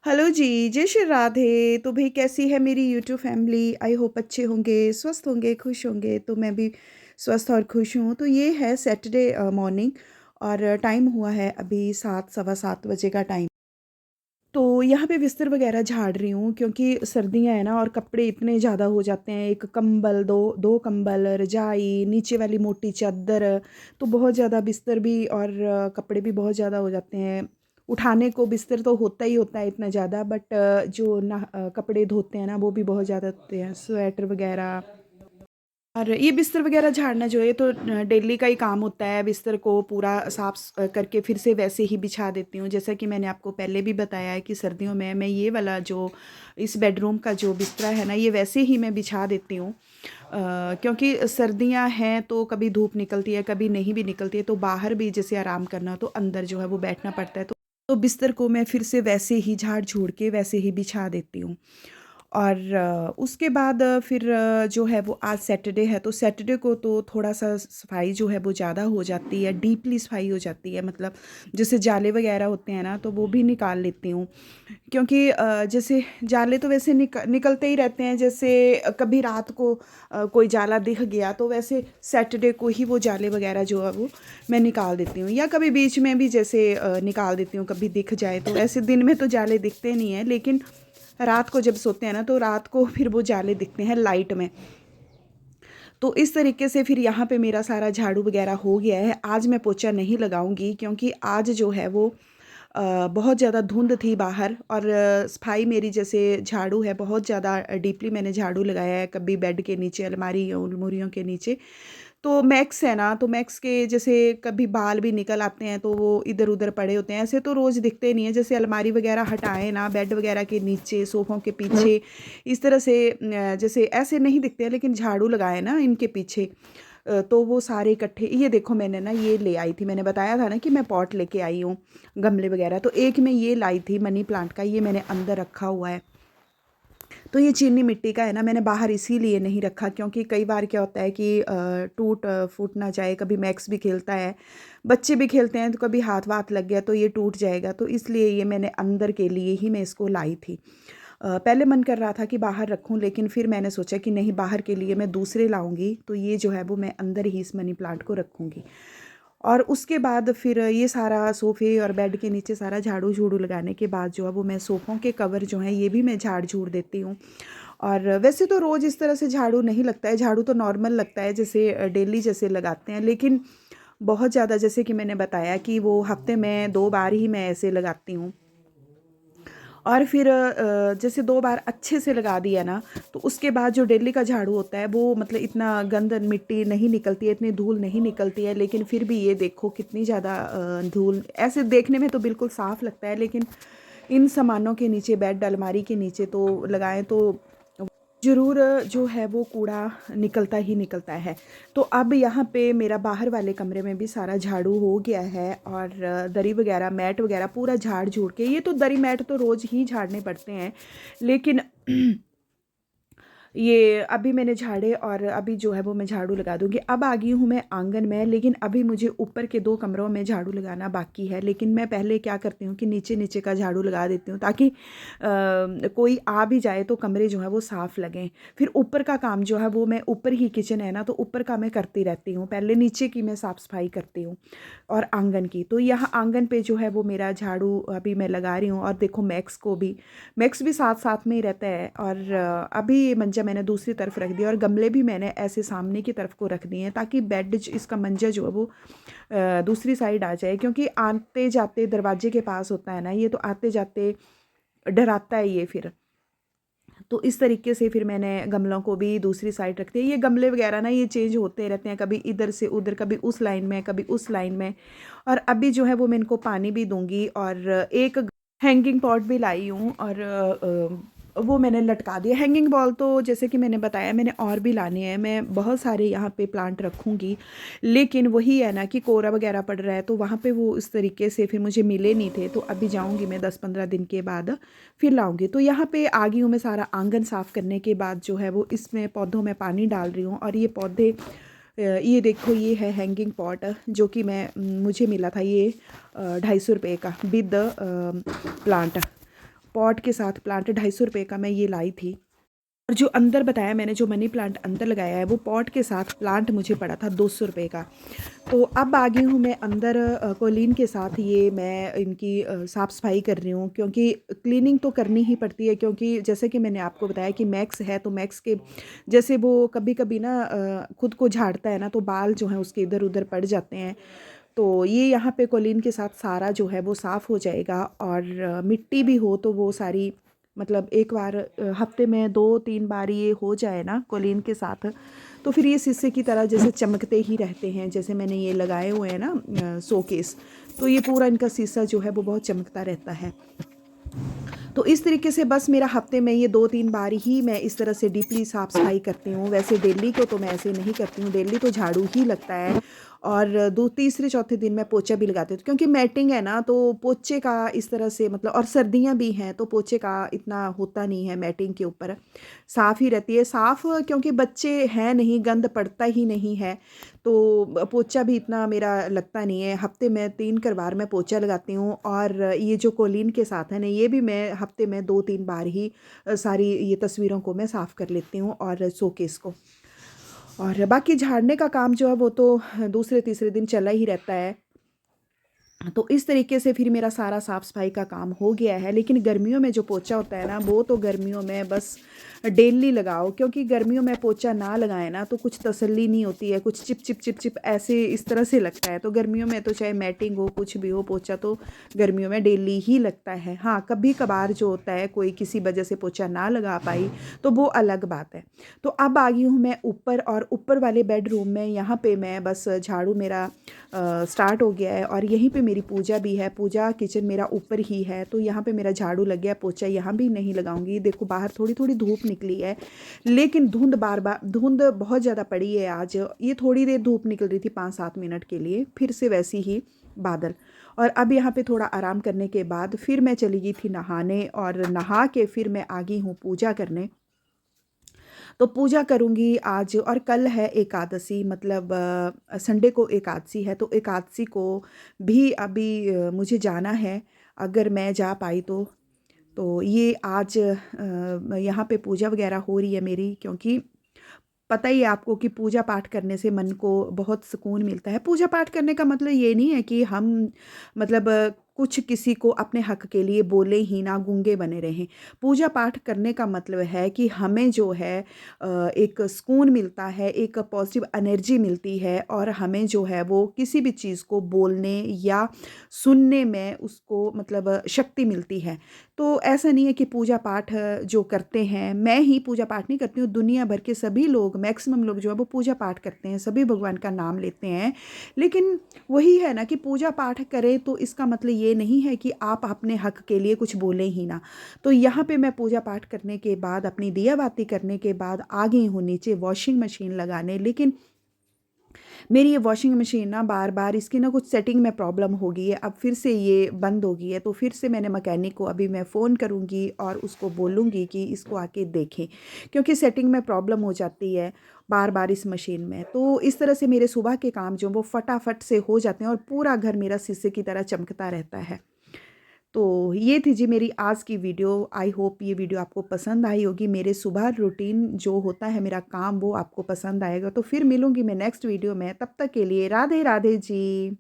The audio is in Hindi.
हेलो जी, जय श्री राधे। तो भई कैसी है मेरी यूट्यूब फैमिली? आई होप अच्छे होंगे, स्वस्थ होंगे, खुश होंगे। तो मैं भी स्वस्थ और खुश हूँ। तो ये है सैटरडे मॉर्निंग और टाइम हुआ है अभी 7 सवा 7 बजे का टाइम। तो यहाँ पे बिस्तर वगैरह झाड़ रही हूँ क्योंकि सर्दियाँ हैं ना और कपड़े इतने ज़्यादा हो जाते हैं। 1 कंबल, 2 कंबल, रज़ाई, नीचे वाली मोटी चादर, तो बहुत ज़्यादा बिस्तर भी और कपड़े भी बहुत ज़्यादा हो जाते हैं। उठाने को बिस्तर तो होता ही होता है इतना ज़्यादा, बट जो कपड़े धोते हैं ना वो भी बहुत ज़्यादा होते हैं, स्वेटर वगैरह। और ये बिस्तर वगैरह झाड़ना जो है तो डेली का ही काम होता है। बिस्तर को पूरा करके फिर से वैसे ही बिछा देती हूँ। जैसा कि मैंने आपको पहले भी बताया है कि सर्दियों में मैं ये वाला जो इस बेडरूम का जो बिस्तरा है ना, ये वैसे ही मैं बिछा देती हूँ। क्योंकि सर्दियाँ हैं तो कभी धूप निकलती है, कभी नहीं भी निकलती है, तो बाहर भी जैसे आराम करना हो तो अंदर जो है वो बैठना पड़ता है। तो बिस्तर को मैं फिर से वैसे ही झाड़ झूड़ के वैसे ही बिछा देती हूँ। और उसके बाद फिर जो है वो आज सैटरडे है, तो सैटरडे को तो थोड़ा-सा सफाई जो है वो ज़्यादा हो जाती है, डीपली सफाई हो जाती है। मतलब जैसे जाले वगैरह होते हैं ना, तो वो भी निकाल लेती हूँ। क्योंकि जैसे जाले तो वैसे निकलते ही रहते हैं। जैसे कभी रात को कोई जाला दिख गया तो वैसे सैटरडे को ही वो जाले वगैरह जो है वो मैं निकाल देती हूँ, या कभी बीच में भी जैसे निकाल देती हूँ, कभी दिख जाए तो। ऐसे दिन में तो जाले दिखते नहीं हैं, लेकिन रात को जब सोते हैं ना तो रात को फिर वो जाले दिखते हैं लाइट में। तो इस तरीके से फिर यहाँ पे मेरा सारा झाड़ू वगैरह हो गया है। आज मैं पोछा नहीं लगाऊंगी क्योंकि आज जो है वो बहुत ज़्यादा धुंध थी बाहर, और सफाई मेरी जैसे झाड़ू है बहुत ज़्यादा डीपली मैंने झाड़ू लगाया है। कभी बेड के नीचे, अलमारी अलमूरियों के नीचे, तो मैक्स है ना, तो मैक्स के जैसे कभी बाल भी निकल आते हैं तो वो इधर उधर पड़े होते हैं। ऐसे तो रोज़ दिखते नहीं है, जैसे अलमारी वगैरह हटाए ना, बेड वगैरह के नीचे, सोफ़ों के पीछे, इस तरह से जैसे ऐसे नहीं दिखते हैं, लेकिन झाड़ू लगाए ना इनके पीछे, तो वो सारे इकट्ठे। ये देखो मैंने ना ये ले आई थी, मैंने बताया था ना कि मैं पॉट लेके आई हूँ, गमले वगैरह। तो एक मैं ये लाई थी मनी प्लांट का, ये मैंने अंदर रखा हुआ है। तो ये चीनी मिट्टी का है ना, मैंने बाहर इसीलिए नहीं रखा क्योंकि कई बार क्या होता है कि टूट फूट ना जाए। कभी मैक्स भी खेलता है, बच्चे भी खेलते हैं, तो कभी हाथ वाथ लग गया तो ये टूट जाएगा। तो इसलिए ये मैंने अंदर के लिए ही मैं इसको लाई थी। पहले मन कर रहा था कि बाहर रखूं, लेकिन फिर मैंने सोचा कि नहीं, बाहर के लिए मैं दूसरे लाऊंगी, तो ये जो है वो मैं अंदर ही इस मनी प्लांट को रखूंगी। और उसके बाद फिर ये सारा सोफ़े और बेड के नीचे सारा झाड़ू झूड़ू लगाने के बाद जो है वो मैं सोफ़ों के कवर जो हैं ये भी मैं झाड़ झूड़ देती हूँ। और वैसे तो रोज़ इस तरह से झाड़ू नहीं लगता है, झाड़ू तो नॉर्मल लगता है जैसे डेली जैसे लगाते हैं, लेकिन बहुत ज़्यादा जैसे कि मैंने बताया कि वो हफ्ते में 2 बार ही मैं ऐसे लगाती हूँ। और फिर जैसे 2 बार अच्छे से लगा दिया ना, तो उसके बाद जो डेली का झाड़ू होता है वो मतलब इतना गंद मिट्टी नहीं निकलती है, इतनी धूल नहीं निकलती है। लेकिन फिर भी ये देखो कितनी ज़्यादा धूल, ऐसे देखने में तो बिल्कुल साफ़ लगता है, लेकिन इन सामानों के नीचे, बेड अलमारी के नीचे तो लगाएं तो ज़रूर जो है वो कूड़ा निकलता ही निकलता है। तो अब यहाँ पे मेरा बाहर वाले कमरे में भी सारा झाड़ू हो गया है, और दरी वगैरह, मैट वगैरह पूरा झाड़ झूड़ के, ये तो दरी मैट तो रोज़ ही झाड़ने पड़ते हैं, लेकिन ये अभी मैंने झाड़े और अभी जो है वो मैं झाड़ू लगा दूँगी। अब आ गई हूँ मैं आंगन में, लेकिन अभी मुझे ऊपर के 2 कमरों में झाड़ू लगाना बाकी है। लेकिन मैं पहले क्या करती हूँ कि नीचे नीचे का झाड़ू लगा देती हूँ, ताकि कोई आ भी जाए तो कमरे जो है वो साफ़ लगें। फिर ऊपर का काम जो है वो मैं, ऊपर ही किचन है ना, तो ऊपर का मैं करती रहती हूँ। पहले नीचे की मैं साफ़ सफाई करती हूँ और आंगन की। तो यहाँ आंगन पे जो है वो मेरा झाड़ू अभी मैं लगा रही हूँ। और देखो मैक्स भी साथ साथ में ही रहता है। और अभी ये मंजा मैंने दूसरी तरफ रख दिया, और गमले भी मैंने ऐसे सामने की तरफ को रख दिए हैं, ताकि बेड इसका मंजा जो है वो दूसरी साइड आ जाए। क्योंकि आते जाते दरवाजे के पास होता है ना ये, तो आते जाते डराता है ये फिर। तो इस तरीके से फिर मैंने गमलों को भी दूसरी साइड रखते हैं। ये गमले वगैरह ना ये चेंज होते रहते हैं, कभी इधर से उधर, कभी उस लाइन में, कभी उस लाइन में। और अभी जो है वो मैं इनको पानी भी दूंगी। और एक हैंगिंग पॉट भी लाई हूँ, और वो मैंने लटका दिया। हैंगिंग बॉल तो जैसे कि मैंने बताया, मैंने और भी लाने हैं, मैं बहुत सारे यहाँ पे प्लांट रखूँगी। लेकिन वही है ना कि कोहरा वगैरह पड़ रहा है, तो वहाँ पे वो इस तरीके से फिर मुझे मिले नहीं थे। तो अभी जाऊँगी मैं 10-15 दिन के बाद फिर लाऊंगी। तो यहाँ पे आ गई हूँ मैं सारा आंगन साफ़ करने के बाद जो है वो इसमें पौधों में पानी डाल रही हूँ। और ये पौधे, ये देखो, ये है हैंगिंग पॉट जो कि मुझे मिला था ये 250 रुपये का विद प्लांट। पॉट के साथ प्लांट 250 रुपये का मैं ये लाई थी। और जो अंदर बताया मैंने, जो मनी प्लांट अंदर लगाया है वो पॉट के साथ प्लांट मुझे पड़ा था 200 रुपये का। तो अब आ गई हूँ मैं अंदर, कोलीन के साथ ये मैं इनकी साफ़ सफाई कर रही हूँ, क्योंकि क्लीनिंग तो करनी ही पड़ती है, क्योंकि जैसे कि मैंने आपको बताया कि मैक्स है, तो मैक्स के जैसे वो कभी कभी ना खुद को झाड़ता है ना, तो बाल जो हैं उसके इधर उधर पड़ जाते हैं। तो ये यहाँ पे कोलीन के साथ सारा जो है वो साफ़ हो जाएगा, और मिट्टी भी हो तो वो सारी, मतलब एक बार हफ्ते में 2-3 बार ये हो जाए ना कोलीन के साथ, तो फिर ये शीशे की तरह जैसे चमकते ही रहते हैं। जैसे मैंने ये लगाए हुए हैं ना शोकेस, तो ये पूरा इनका शीशा जो है वो बहुत चमकता रहता है। तो इस तरीके से बस मेरा हफ्ते में ये 2-3 बार ही मैं इस तरह से डीपली साफ़ सफाई करती हूँ। वैसे डेली को तो मैं ऐसे नहीं करती हूँ, डेली तो झाड़ू ही लगता है, और दो तीसरे चौथे दिन मैं पोछा भी लगाती हूँ, क्योंकि मैटिंग है ना, तो पोछे का इस तरह से मतलब, और सर्दियाँ भी हैं तो पोछे का इतना होता नहीं है, मैटिंग के ऊपर साफ़ ही रहती है। साफ़ क्योंकि बच्चे हैं नहीं, गंद पड़ता ही नहीं है, तो पोछा भी इतना मेरा लगता नहीं है। हफ्ते में 3 बार मैं पोछा लगाती हूँ, और ये जो कोलीन के साथ है ना, ये भी मैं हफ्ते में 2-3 बार ही सारी ये तस्वीरों को मैं साफ़ कर लेती हूँ, और शोकेस को। और बाकी झाड़ने का काम जो है वो तो दूसरे तीसरे दिन चला ही रहता है। तो इस तरीके से फिर मेरा सारा साफ़ सफाई का काम हो गया है। लेकिन गर्मियों में जो पोछा होता है ना, वो तो गर्मियों में बस डेली लगाओ, क्योंकि गर्मियों में पोछा ना लगाए ना तो कुछ तसल्ली नहीं होती है, कुछ चिप चिप चिप चिप ऐसे इस तरह से लगता है। तो गर्मियों में तो चाहे मैटिंग हो कुछ भी हो, पोछा तो गर्मियों में डेली ही लगता है। हाँ, कभी कभार जो होता है कोई किसी वजह से पोछा ना लगा पाई तो वो अलग बात है। तो अब आ गई हूँ मैं ऊपर, और ऊपर वाले बेडरूम में यहाँ पे मैं बस झाड़ू मेरा स्टार्ट हो गया है, और यहीं पे मेरी पूजा भी है। पूजा किचन मेरा ऊपर ही है, तो यहाँ पे मेरा झाड़ू लग गया। पोछा यहाँ भी नहीं लगाऊंगी। देखो बाहर थोड़ी थोड़ी धूप निकली है, लेकिन धुंध बार बार, धुंध बहुत ज़्यादा पड़ी है आज। ये थोड़ी देर धूप निकल रही थी 5-7 मिनट के लिए, फिर से वैसी ही बादल। और अब यहाँ पे थोड़ा आराम करने के बाद फिर मैं चली गई थी नहाने, और नहा के फिर मैं आ गई हूँ पूजा करने। तो पूजा करूँगी आज, और कल है एकादशी, मतलब संडे को एकादशी है, तो एकादशी को भी अभी मुझे जाना है, अगर मैं जा पाई तो। तो ये आज यहाँ पे पूजा वगैरह हो रही है मेरी, क्योंकि पता ही है आपको कि पूजा पाठ करने से मन को बहुत सुकून मिलता है। पूजा पाठ करने का मतलब ये नहीं है कि हम मतलब कुछ किसी को अपने हक के लिए बोले ही ना, गूंगे बने रहें। पूजा पाठ करने का मतलब है कि हमें जो है एक सुकून मिलता है, एक पॉजिटिव एनर्जी मिलती है, और हमें जो है वो किसी भी चीज़ को बोलने या सुनने में उसको मतलब शक्ति मिलती है। तो ऐसा नहीं है कि पूजा पाठ जो करते हैं, मैं ही पूजा पाठ नहीं करती हूँ, दुनिया भर के सभी लोग, मैक्सिमम लोग जो है वो पूजा पाठ करते हैं, सभी भगवान का नाम लेते हैं। लेकिन वही है ना कि पूजा पाठ करें तो इसका मतलब ये नहीं है कि आप अपने हक के लिए कुछ बोलें ही ना। तो यहाँ पे मैं पूजा पाठ करने के बाद, अपनी दिया बाती करने के बाद आ गई हूँ नीचे वॉशिंग मशीन लगाने। लेकिन मेरी ये वॉशिंग मशीन ना बार बार इसकी ना कुछ सेटिंग में प्रॉब्लम हो गई है, अब फिर से ये बंद हो गई है। तो फिर से मैंने मैकेनिक को अभी मैं फ़ोन करूँगी और उसको बोलूँगी कि इसको आके देखें, क्योंकि सेटिंग में प्रॉब्लम हो जाती है बार बार इस मशीन में। तो इस तरह से मेरे सुबह के काम जो वो फटाफट से हो जाते हैं, और पूरा घर मेरा शीशे की तरह चमकता रहता है। तो ये थी जी मेरी आज की वीडियो। आई होप ये वीडियो आपको पसंद आई होगी। मेरे सुबह रूटीन जो होता है मेरा काम, वो आपको पसंद आएगा। तो फिर मिलूँगी मैं नेक्स्ट वीडियो में, तब तक के लिए राधे राधे जी।